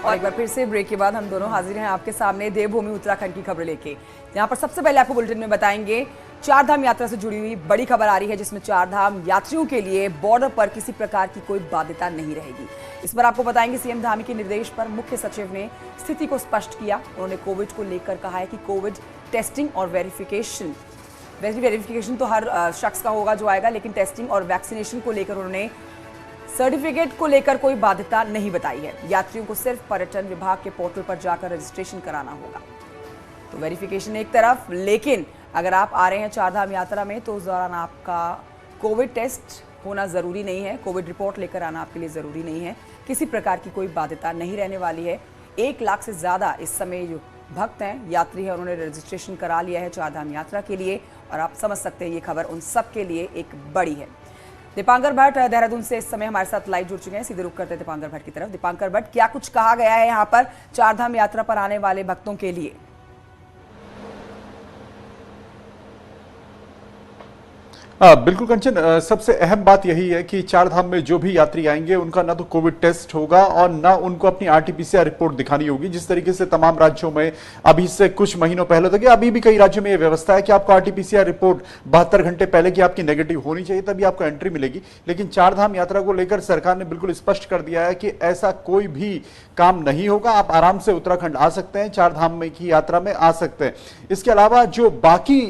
और एक बार फिर से ब्रेक के बाद हम दोनों हाजिर हैं आपके सामने देवभूमि उत्तराखंड की खबर लेके। यहाँ पर सबसे पहले आपको बुलेटिन में बताएंगे चार धाम यात्रा से जुड़ी हुई बड़ी खबर आ रही है, जिसमें चार धाम यात्रियों के लिए बॉर्डर पर किसी प्रकार की कोई बाध्यता नहीं रहेगी। इस पर आपको बताएंगे सीएम धामी के निर्देश पर मुख्य सचिव ने स्थिति को स्पष्ट किया। उन्होंने कोविड को लेकर कहा है कि कोविड टेस्टिंग और वेरिफिकेशन तो हर शख्स का होगा जो आएगा, लेकिन टेस्टिंग और वैक्सीनेशन को लेकर उन्होंने सर्टिफिकेट को लेकर कोई बाध्यता नहीं बताई है। यात्रियों को सिर्फ पर्यटन विभाग के पोर्टल पर जाकर रजिस्ट्रेशन कराना होगा। तो वेरिफिकेशन एक तरफ, लेकिन अगर आप आ रहे हैं चारधाम यात्रा में तो उस दौरान आपका कोविड टेस्ट होना जरूरी नहीं है, कोविड रिपोर्ट लेकर आना आपके लिए जरूरी नहीं है। किसी प्रकार की कोई बाध्यता नहीं रहने वाली है। 1 लाख से ज्यादा इस समय जो भक्त हैं, यात्री है, उन्होंने रजिस्ट्रेशन करा लिया है चारधाम यात्रा के लिए। और आप समझ सकते हैं ये खबर उन सब के लिए एक बड़ी है। दीपांकर भट्ट देहरादून से इस समय हमारे साथ लाइव जुड़ चुके हैं। सीधे रुक करते हैं दीपांकर भट्ट की तरफ। दीपांकर भट्ट, क्या कुछ कहा गया है यहाँ पर चारधाम यात्रा पर आने वाले भक्तों के लिए? बिल्कुल कंचन, सबसे अहम बात यही है कि चार धाम में जो भी यात्री आएंगे उनका ना तो कोविड टेस्ट होगा और ना उनको अपनी आरटीपीसीआर रिपोर्ट दिखानी होगी। जिस तरीके से तमाम राज्यों में अभी से कुछ महीनों पहले तक, अभी भी कई राज्यों में यह व्यवस्था है कि आपको आरटीपीसीआर रिपोर्ट 72 घंटे पहले की आपकी नेगेटिव होनी चाहिए, तभी आपको एंट्री मिलेगी। लेकिन चार धाम यात्रा को लेकर सरकार ने बिल्कुल स्पष्ट कर दिया है कि ऐसा कोई भी काम नहीं होगा। आप आराम से उत्तराखंड आ सकते हैं, चार धाम में की यात्रा में आ सकते हैं। इसके अलावा जो बाकी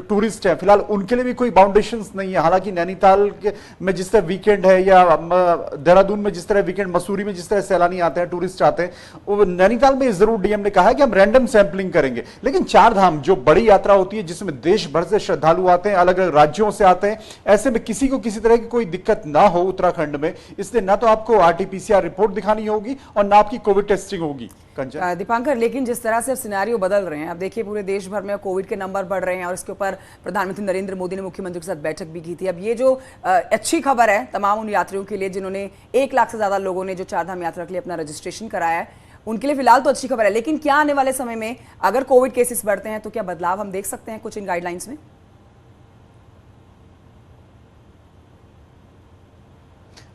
टूरिस्ट हैं फिलहाल उनके लिए भी कोई बाउंडेशन नहीं है। हालांकि नैनीताल में जिस तरह वीकेंड है या देहरादून में जिस तरह वीकेंड, मसूरी में जिस तरह सैलानी आते हैं, टूरिस्ट आते हैं, वो नैनीताल में जरूर डीएम ने कहा है कि हम रैंडम सैंपलिंग करेंगे। लेकिन चार धाम जो बड़ी यात्रा होती है जिसमें देश भर से श्रद्धालु आते हैं, अलग अलग राज्यों से आते हैं, ऐसे में किसी को किसी तरह की कोई दिक्कत ना हो उत्तराखंड में, इसलिए ना तो आपको आरटीपीसीआर रिपोर्ट दिखानी होगी और ना आपकी कोविड टेस्टिंग होगी। दीपांकर, लेकिन जिस तरह से सिनेरियो बदल रहे हैं, अब देखिए पूरे देश भर में कोविड के नंबर बढ़ रहे हैं और इसके ऊपर प्रधानमंत्री नरेंद्र मोदी ने मुख्यमंत्री के साथ बैठक भी की थी। अब ये जो अच्छी खबर है तमाम उन यात्रियों के लिए जिन्होंने 1 लाख से ज्यादा लोगों ने जो चारधाम यात्रा के लिए अपना रजिस्ट्रेशन कराया है, उनके लिए फिलहाल तो अच्छी खबर है। लेकिन क्या आने वाले समय में अगर कोविड केसेस बढ़ते हैं तो क्या बदलाव हम देख सकते हैं कुछ इन गाइडलाइंस में?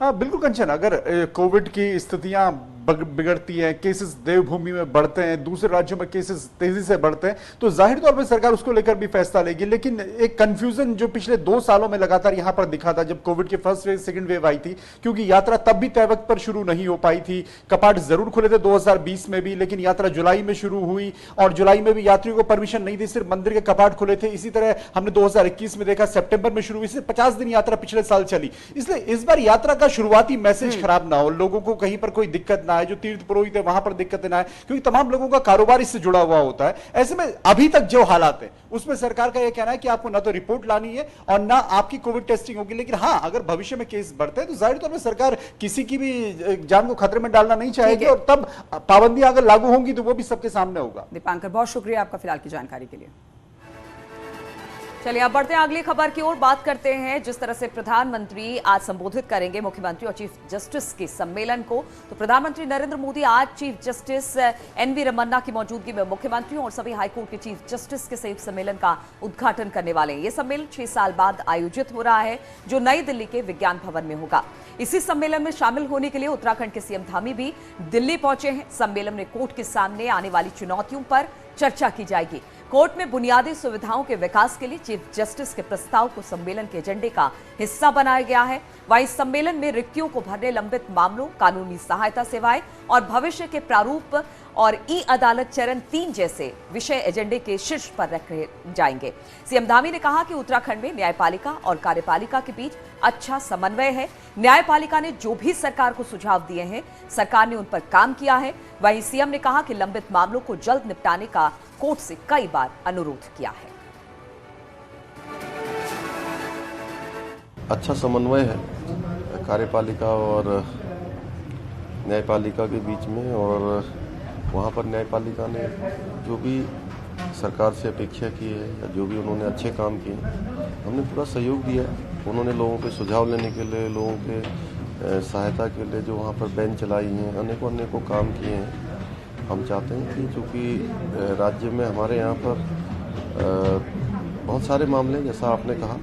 हाँ बिल्कुल कंचन, अगर कोविड की स्थितियां बिगड़ती हैं, केसेस देवभूमि में बढ़ते हैं, दूसरे राज्यों में केसेस तेजी से बढ़ते हैं, तो जाहिर तौर पर सरकार उसको लेकर भी फैसला लेगी। लेकिन एक कंफ्यूजन जो पिछले 2 सालों में लगातार यहां पर दिखा था जब कोविड की फर्स्ट वेव सेकंड वेव आई थी, क्योंकि यात्रा तब भी तय वक्त पर शुरू नहीं हो पाई थी। कपाट जरूर खुले थे 2020 में भी, लेकिन यात्रा जुलाई में शुरू हुई और जुलाई में भी यात्रियों को परमिशन नहीं थी, सिर्फ मंदिर के कपाट खुले थे। इसी तरह हमने 2021 में देखा सितंबर में शुरू हुई, 50 दिन यात्रा पिछले साल चली। इसलिए इस बार यात्रा का शुरुआती मैसेज खराब ना हो, लोगों को कहीं पर कोई दिक्कत ना आए, जो तीर्थ पुरोहित है वहां पर दिक्कत ना आए, क्योंकि तमाम लोगों का कारोबार इससे जुड़ा हुआ होता है। ऐसे में अभी तक जो हालात है उसमें सरकार का यह कहना है कि आपको ना तो रिपोर्ट लानी है और ना आपकी कोविड टेस्टिंग होगी। लेकिन हां, अगर भविष्य में केस बढ़ते हैं तो जाहिर तौर पर सरकार किसी की भी जान को खतरे में डालना नहीं चाहेगी और तब पाबंदियां अगर लागू होंगी तो वो भी सबके सामने होगा। दीपांकर, बहुत शुक्रिया आपका फिलहाल की जानकारी के लिए। चलिए अब बढ़ते हैं अगली खबर की ओर। बात करते हैं जिस तरह से प्रधानमंत्री आज संबोधित करेंगे मुख्यमंत्री और चीफ जस्टिस के सम्मेलन को। तो प्रधानमंत्री नरेंद्र मोदी आज चीफ जस्टिस एनवी रमन्ना की मौजूदगी में मुख्यमंत्रियों और सभी हाईकोर्ट के चीफ जस्टिस के संयुक्त सम्मेलन का उद्घाटन करने वाले हैं। यह सम्मेलन 6 साल बाद आयोजित हो रहा है, जो नई दिल्ली के विज्ञान भवन में होगा। इसी सम्मेलन में शामिल होने के लिए उत्तराखंड के सीएम धामी भी दिल्ली पहुंचे हैं। सम्मेलन में कोर्ट के सामने आने वाली चुनौतियों पर चर्चा की जाएगी। कोर्ट में बुनियादी सुविधाओं के विकास के लिए चीफ जस्टिस के प्रस्ताव को सम्मेलन के एजेंडे का हिस्सा बनाया गया है। वहीं सम्मेलन में रिक्तियों को भरने, लंबित मामलों, कानूनी सहायता सेवाएं और भविष्य के प्रारूप और ई अदालत चरण 3 जैसे विषय एजेंडे के शीर्ष पर रखे जाएंगे। सीएम धामी ने कहा कि उत्तराखंड में न्यायपालिका और कार्यपालिका के बीच अच्छा समन्वय है। न्यायपालिका ने जो भी सरकार को सुझाव दिए हैं, सरकार ने उन पर काम किया है। वहीं सीएम ने कहा कि लंबित मामलों को जल्द निपटाने का कोर्ट से कई बार अनुरोध किया है। अच्छा समन्वय है कार्यपालिका और न्यायपालिका के बीच में, और वहाँ पर न्यायपालिका ने जो भी सरकार से अपेक्षा की है या जो भी उन्होंने अच्छे काम किए, हमने पूरा सहयोग दिया है। उन्होंने लोगों के सुझाव लेने के लिए, लोगों के सहायता के लिए जो वहाँ पर बेंच चलाई हैं, अनेकों काम किए हैं। हम चाहते हैं कि चूँकि राज्य में हमारे यहाँ पर बहुत सारे मामले, जैसा आपने कहा,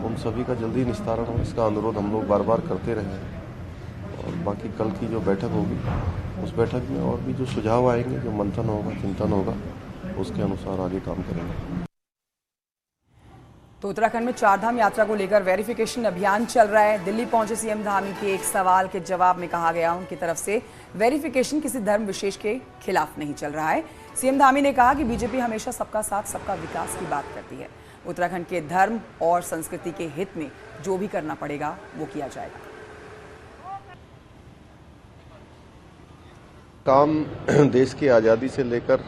उन सभी का जल्दी निस्तारण हो, इसका अनुरोध हम लोग बार बार करते रहे हैं। और बाकी कल की जो बैठक होगी उस बैठक में और भी जो सुझाव आएंगे, जो मंथन होगा, चिंतन होगा, उसके अनुसार आगे काम करेंगे। तो उत्तराखंड में चारधाम यात्रा को लेकर वेरिफिकेशन अभियान चल रहा है। दिल्ली पहुंचे सीएम धामी के एक सवाल के जवाब में कहा गया उनकी तरफ से वेरिफिकेशन किसी धर्म विशेष के खिलाफ नहीं चल रहा है। सीएम धामी ने कहा कि बीजेपी हमेशा सबका साथ सबका विकास की बात करती है। उत्तराखंड के धर्म और संस्कृति के हित में जो भी करना पड़ेगा वो किया जाएगा। काम देश की आज़ादी से लेकर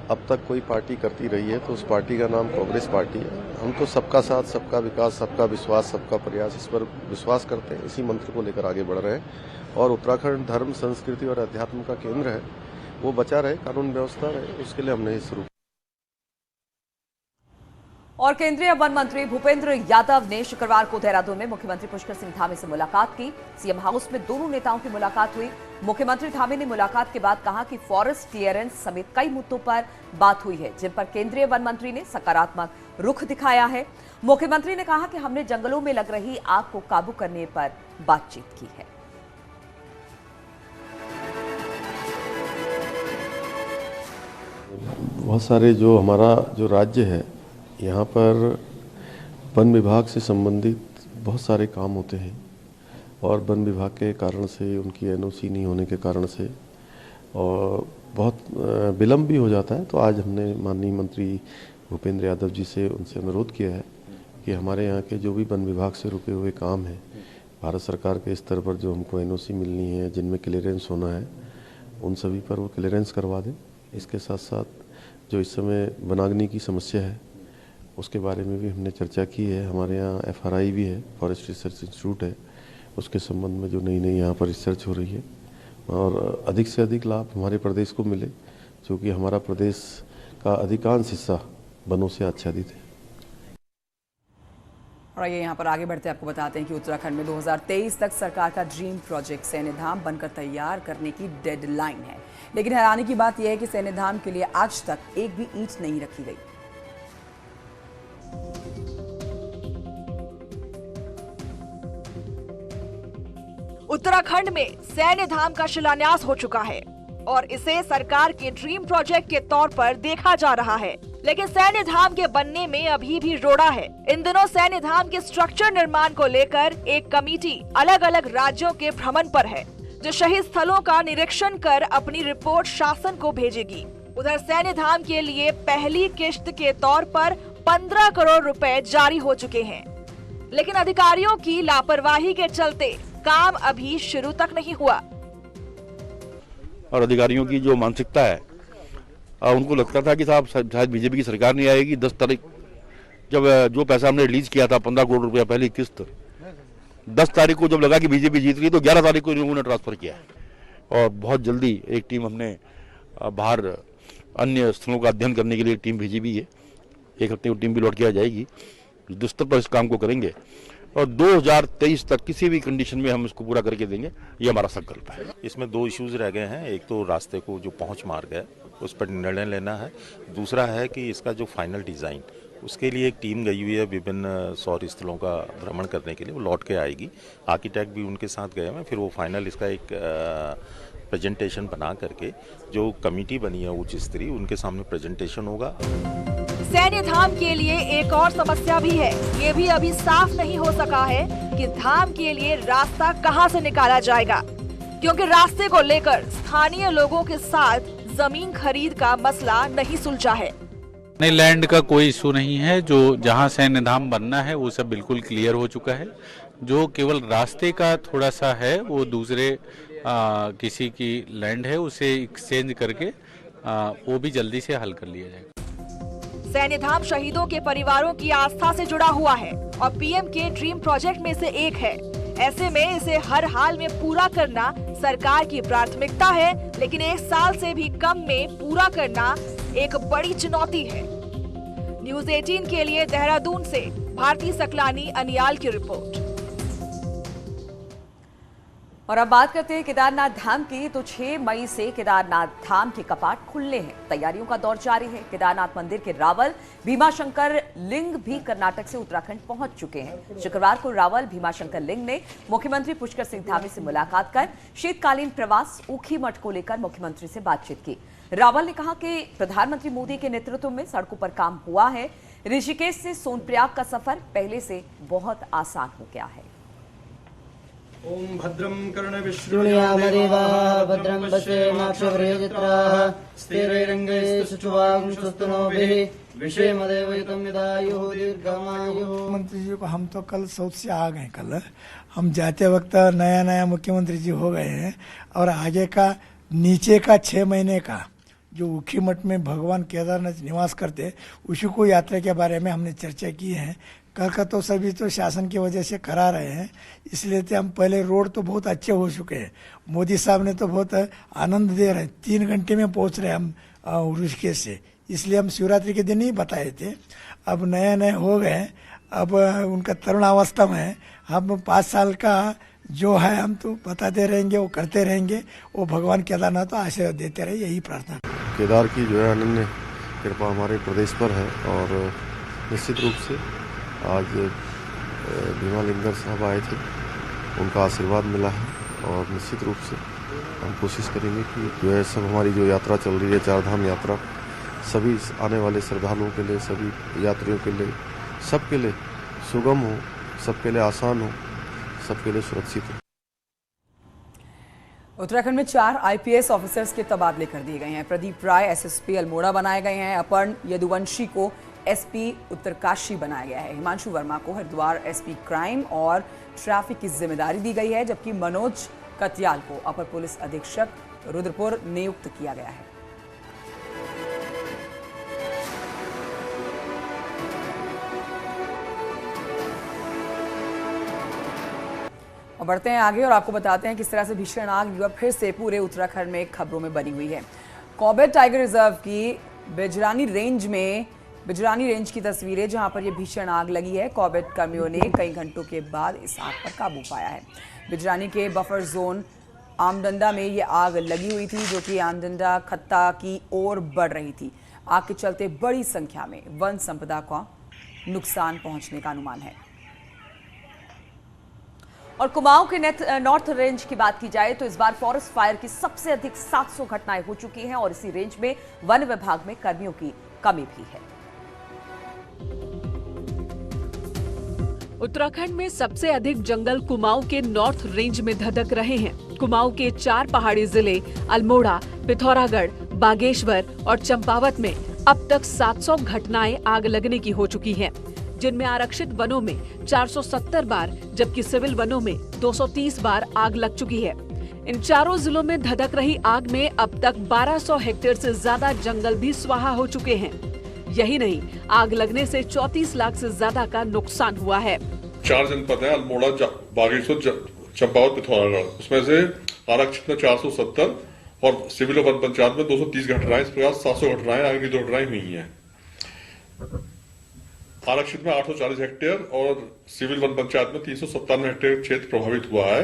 अब तक कोई पार्टी करती रही है तो उस पार्टी का नाम कांग्रेस पार्टी है। हम तो सबका साथ सबका विकास, सबका विश्वास, सबका प्रयास, इस पर विश्वास करते हैं। इसी मंत्र को लेकर आगे बढ़ रहे हैं और उत्तराखंड धर्म, संस्कृति और अध्यात्म का केंद्र है, वो बचा रहे, कानून व्यवस्था रहे, उसके लिए हमने शुरू। और केंद्रीय वन मंत्री भूपेंद्र यादव ने शुक्रवार को देहरादून में मुख्यमंत्री पुष्कर सिंह धामी से मुलाकात की। सीएम हाउस में दोनों नेताओं की मुलाकात हुई। मुख्यमंत्री धामी ने मुलाकात के बाद कहा कि फॉरेस्ट क्लियरेंस समेत कई मुद्दों पर बात हुई है, जिन पर केंद्रीय वन मंत्री ने सकारात्मक रुख दिखाया है। मुख्यमंत्री ने कहा कि हमने जंगलों में लग रही आग को काबू करने पर बातचीत की है। बहुत सारे जो हमारा जो राज्य है, यहाँ पर वन विभाग से संबंधित बहुत सारे काम होते हैं और वन विभाग के कारण से, उनकी एनओसी नहीं होने के कारण से और बहुत विलम्ब भी हो जाता है। तो आज हमने माननीय मंत्री भूपेंद्र यादव जी से उनसे अनुरोध किया है कि हमारे यहाँ के जो भी वन विभाग से रुके हुए काम हैं, भारत सरकार के स्तर पर जो हमको एनओसी मिलनी है, जिनमें क्लियरेंस होना है, उन सभी पर वो क्लियरेंस करवा दें। इसके साथ साथ जो इस समय वनाग्नि की समस्या है उसके बारे में भी हमने चर्चा की है। हमारे यहाँ FRI भी है, फॉरेस्ट रिसर्च इंस्टीट्यूट है, उसके संबंध में जो नई नई यहाँ पर रिसर्च हो रही है और अधिक से अधिक लाभ हमारे प्रदेश को मिले, क्योंकि हमारा प्रदेश का अधिकांश हिस्सा वनों से आच्छादित है। और ये यहाँ पर आगे बढ़ते आपको बताते हैं कि उत्तराखंड में 2023 तक सरकार का ड्रीम प्रोजेक्ट सैन्यधाम बनकर तैयार करने की डेडलाइन है। लेकिन हैरानी की बात यह है कि सैन्यधाम के लिए आज तक एक भी ईंट नहीं रखी गई। उत्तराखंड में सैन्यधाम का शिलान्यास हो चुका है और इसे सरकार के ड्रीम प्रोजेक्ट के तौर पर देखा जा रहा है, लेकिन सैन्यधाम के बनने में अभी भी रोड़ा है। इन दिनों सैन्यधाम के स्ट्रक्चर निर्माण को लेकर एक कमेटी अलग अलग राज्यों के भ्रमण पर है, जो शहीद स्थलों का निरीक्षण कर अपनी रिपोर्ट शासन को भेजेगी। उधर सैन्यधाम के लिए पहली किश्त के तौर पर 15 करोड़ रुपए जारी हो चुके हैं, लेकिन अधिकारियों की लापरवाही के चलते काम अभी शुरू तक नहीं हुआ। और अधिकारियों की जो मानसिकता है, उनको लगता था कि साहब शायद बीजेपी की सरकार नहीं आएगी। 10 तारीख जब जो पैसा हमने रिलीज किया था 15 करोड़ रुपया पहली किस्त, 10 तारीख को जब लगा कि बीजेपी जीत गई तो 11 तारीख को उन्होंने ट्रांसफर किया और बहुत जल्दी एक टीम हमने बाहर अन्य स्थलों का अध्ययन करने के लिए एक टीम भेजी भी है। एक हफ्ते की टीम भी लौट के आ जाएगी, युद्धस्तर पर इस काम को करेंगे और 2023 तक किसी भी कंडीशन में हम इसको पूरा करके देंगे, ये हमारा संकल्प है। इसमें 2 इश्यूज रह गए हैं। एक तो रास्ते को जो पहुंच मार्ग है उस पर निर्णय लेना है। दूसरा है कि इसका जो फाइनल डिज़ाइन, उसके लिए एक टीम गई हुई है विभिन्न सौर स्थलों का भ्रमण करने के लिए, वो लौट के आएगी। आर्किटेक्ट भी उनके साथ गए हैं। फिर वो फाइनल इसका एक प्रेजेंटेशन बना करके जो कमेटी बनी है उच्च स्तरीय, उनके सामने प्रेजेंटेशन होगा। सैन्यधाम के लिए एक और समस्या भी है। ये भी अभी साफ नहीं हो सका है कि धाम के लिए रास्ता कहां से निकाला जाएगा, क्योंकि रास्ते को लेकर स्थानीय लोगों के साथ जमीन खरीद का मसला नहीं सुलझा है। नहीं, लैंड का कोई इशू नहीं है। जो जहां सैन्यधाम बनना है वो सब बिल्कुल क्लियर हो चुका है। जो केवल रास्ते का थोड़ा सा है वो दूसरे किसी की लैंड है, उसे एक्सचेंज करके वो भी जल्दी से हल कर लिया जाएगा। सैन्यधाम शहीदों के परिवारों की आस्था से जुड़ा हुआ है और पीएम के ड्रीम प्रोजेक्ट में से एक है। ऐसे में इसे हर हाल में पूरा करना सरकार की प्राथमिकता है, लेकिन 1 साल से भी कम में पूरा करना एक बड़ी चुनौती है। न्यूज़ 18 के लिए देहरादून से भारती सकलानी अनियाल की रिपोर्ट। और अब बात करते हैं केदारनाथ धाम की। तो 6 मई से केदारनाथ धाम के कपाट खुलने हैं। तैयारियों का दौर जारी है। केदारनाथ मंदिर के रावल भीमाशंकर लिंग भी कर्नाटक से उत्तराखंड पहुंच चुके हैं। शुक्रवार को रावल भीमाशंकर लिंग ने मुख्यमंत्री पुष्कर सिंह धामी से मुलाकात कर शीतकालीन प्रवास ऊखीमठ को लेकर मुख्यमंत्री से बातचीत की। रावल ने कहा कि प्रधानमंत्री मोदी के नेतृत्व में सड़कों पर काम हुआ है। ऋषिकेश से सोनप्रयाग का सफर पहले से बहुत आसान हो गया है। ओम भद्रं कर्णविष्णुयामदेवा भद्रं पश्येमाक्षव्रजत्राः स्थिरैरङ्गैस्तुष्टुवांशस्तनोभिः विषेमदेवयुतं यदायुः दीर्घमायुः। मुख्यमंत्री जी को हम तो कल साउथ से आ गए। कल हम जाते वक्त नया मुख्यमंत्री जी हो गए हैं और आगे का नीचे का 6 महीने का जो ऊखीमठ में भगवान केदारनाथ निवास करते उसी को यात्रा के बारे में हमने चर्चा की है। कल का तो सभी तो शासन की वजह से करा रहे हैं, इसलिए तो हम पहले रोड तो बहुत अच्छे हो चुके हैं। मोदी साहब ने तो बहुत आनंद दे रहे हैं। 3 घंटे में पहुंच रहे हम ऋषिकेश से, इसलिए हम शिवरात्रि के दिन ही बताए थे। अब नए हो गए, अब उनका तरुण अवस्था में हम 5 साल का जो है हम तो बताते रहेंगे, वो करते रहेंगे। वो भगवान केदारनाथ तो आशीर्वाद देते रहे, यही प्रार्थना। केदार की जो है अनन्य कृपा हमारे प्रदेश पर है और निश्चित रूप से आज भीमालिंगर साहब आए थे, उनका आशीर्वाद मिला है और निश्चित रूप से हम कोशिश करेंगे कि जो है सब हमारी जो यात्रा चल रही है 4 धाम यात्रा सभी आने वाले श्रद्धालुओं के लिए, सभी यात्रियों के लिए, सबके लिए सुगम हो, सबके लिए आसान हो, सबके लिए सुरक्षित हो। उत्तराखंड में 4 IPS ऑफिसर्स के तबादले कर दिए गए हैं। प्रदीप राय SSP अल्मोड़ा बनाए गए हैं। अपर्ण यदुवंशी को SP उत्तरकाशी बनाया गया है। हिमांशु वर्मा को हरिद्वार SP क्राइम और ट्रैफिक की जिम्मेदारी दी गई है, जबकि मनोज कत्याल को अपर पुलिस अधीक्षक रुद्रपुर नियुक्त किया गया है। और बढ़ते हैं आगे और आपको बताते हैं किस तरह से भीषण आग एक बार फिर से पूरे उत्तराखंड में खबरों में बनी हुई है। कॉर्बेट टाइगर रिजर्व की बिजरानी रेंज की तस्वीरें, जहां पर यह भीषण आग लगी है। कॉर्बेट कर्मियों ने कई घंटों के बाद इस आग पर काबू पाया है। बिजरानी के बफर जोन आमडंडा में ये आग लगी हुई थी, जो कि आमडंडा खत्ता की ओर बढ़ रही थी। आग के चलते बड़ी संख्या में वन संपदा को नुकसान पहुंचने का अनुमान है। और कुमाऊं के नॉर्थ रेंज की बात की जाए तो इस बार फॉरेस्ट फायर की सबसे अधिक 700 घटनाएं हो चुकी हैं और इसी रेंज में वन विभाग में कर्मियों की कमी भी है। उत्तराखंड में सबसे अधिक जंगल कुमाऊं के नॉर्थ रेंज में धधक रहे हैं। कुमाऊं के 4 पहाड़ी जिले अल्मोड़ा, पिथौरागढ़, बागेश्वर और चंपावत में अब तक 700 घटनाएं आग लगने की हो चुकी हैं, जिनमें आरक्षित वनों में 470 बार जबकि सिविल वनों में 230 बार आग लग चुकी है। इन चारों जिलों में धधक रही आग में अब तक 1200 हेक्टेयर से ज्यादा जंगल भी स्वाहा हो चुके हैं। यही नहीं, आग लगने से 34 लाख से ज्यादा का नुकसान हुआ है। 4 जनपद है, अल्मोड़ा, बागेश्वर, चंपावत, पिथौरागढ़। उसमें से आरक्षित में 470 और सिविल वन पंचायत में 230 घटनाएं, इस प्रकार 700 घटनाएं आग की घटनाएं हुई हैं। आरक्षित में 840 हेक्टेयर और सिविल वन पंचायत में 397 हेक्टेयर क्षेत्र प्रभावित हुआ है,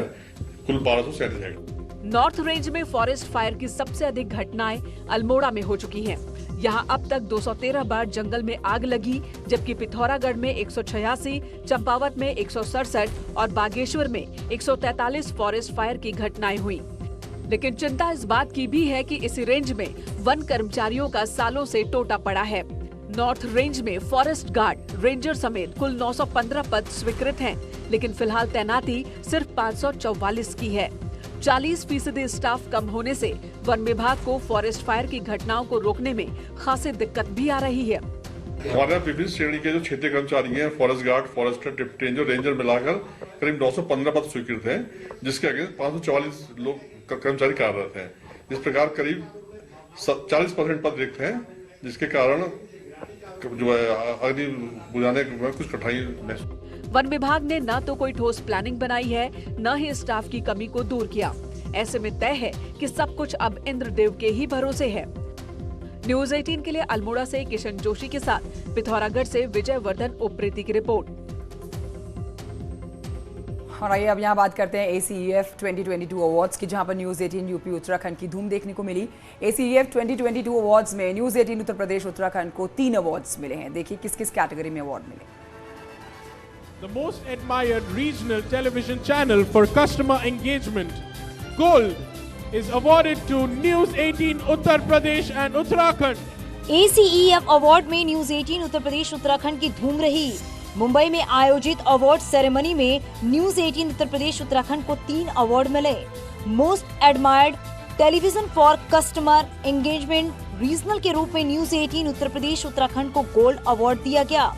कुल 1237 हेक्टेयर। नॉर्थ रेंज में फॉरेस्ट फायर की सबसे अधिक घटनाएं अल्मोड़ा में हो चुकी हैं। यहां अब तक 213 बार जंगल में आग लगी, जबकि पिथौरागढ़ में 186, चंपावत में 167 और बागेश्वर में 143 फॉरेस्ट फायर की घटनाएं हुई। लेकिन चिंता इस बात की भी है कि इसी रेंज में वन कर्मचारियों का सालों से टोटा पड़ा है। नॉर्थ रेंज में फॉरेस्ट गार्ड, रेंजर समेत कुल 915 पद स्वीकृत हैं, लेकिन फिलहाल तैनाती सिर्फ 544 की है। 40% स्टाफ कम होने से वन विभाग को फॉरेस्ट फायर की घटनाओं को रोकने में खासी दिक्कत भी आ रही है। हमारे यहाँ विभिन्न श्रेणी के जो क्षेत्रीय कर्मचारी हैं, forest guard, forester, deputy ranger, ranger मिलाकर करीब 915 पद स्वीकृत हैं, जिसके अगेंस्ट 544 लोग कर्मचारी कार्यरत हैं। इस प्रकार करीब 40% पद रिक्त हैं, जिसके कारण जो है अग्नि बुझाने में कुछ कठिनाई महसूस। वन विभाग ने न तो कोई ठोस प्लानिंग बनाई है, न ही स्टाफ की कमी को दूर किया। ऐसे में तय है कि सब कुछ अब इंद्रदेव के ही भरोसे है। न्यूज 18 के लिए अल्मोड़ा से किशन जोशी के साथ पिथौरागढ़ से विजय वर्धन उप्रेती की रिपोर्ट। और आइए अब यहाँ बात करते हैं ACEF 2022 अवार्ड्स की, जहाँ पर न्यूज़ 18 यूपी उत्तराखंड की धूम देखने को मिली। ACEF 2022 अवार्ड्स में न्यूज़ 18 उत्तर प्रदेश उत्तराखंड को 3 अवार्ड्स मिले हैं। देखिए किस किस कैटेगरी में अवार्ड मिले। The most admired regional television channel for customer engagement, Gold, is awarded to News 18 Uttar Pradesh and Uttarakhand. ACEF award में न्यूज़ 18 उत्तर प्रदेश उत्तराखंड की धूम रही। मुंबई में आयोजित अवार्ड सेरेमनी में न्यूज़ 18 उत्तर प्रदेश उत्तराखंड को 3 अवार्ड मिले। Most admired television for customer engagement regional के रूप में न्यूज़ 18 उत्तर प्रदेश उत्तराखंड को गोल्ड अवार्ड दिया गया।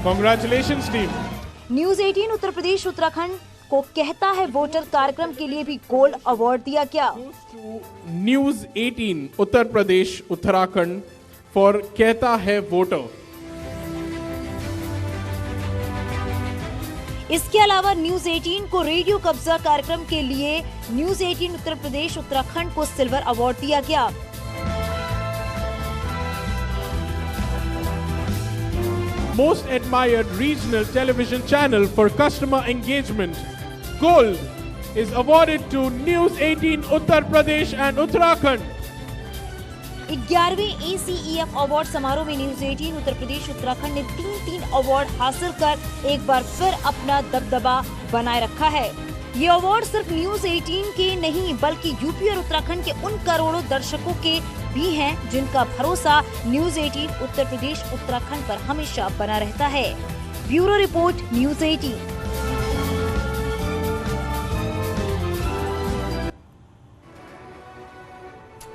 Congratulations team. News 18 Uttar Pradesh Uttarakhand को कहता है वोटर कार्यक्रम के लिए भी गोल्ड अवार्ड दिया गया। न्यूज़ 18 उत्तर प्रदेश उत्तराखंड फॉर कहता है वोटर। इसके अलावा न्यूज़ 18 को रेडियो कब्जा कार्यक्रम के लिए न्यूज़ 18 उत्तर प्रदेश उत्तराखंड को सिल्वर अवार्ड दिया गया। Most admired regional television channel for customer engagement, Gold, is awarded to News 18 Uttar Pradesh and Uttarakhand. 11वें ACEF award समारोह में न्यूज़ 18 उत्तर प्रदेश उत्तराखंड ने 3 अवार्ड हासिल कर एक बार फिर अपना दबदबा बनाए रखा है। ये अवार्ड सिर्फ न्यूज़ 18 के नहीं बल्कि यूपी और उत्तराखंड के उन करोड़ों दर्शकों के भी हैं जिनका भरोसा न्यूज़ 18 उत्तर प्रदेश उत्तराखंड पर हमेशा बना रहता है। Bureau report news 18।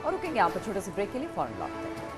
और रुकेंगे यहाँ पर छोटे से ब्रेक के लिए, फौरन लौटते हैं।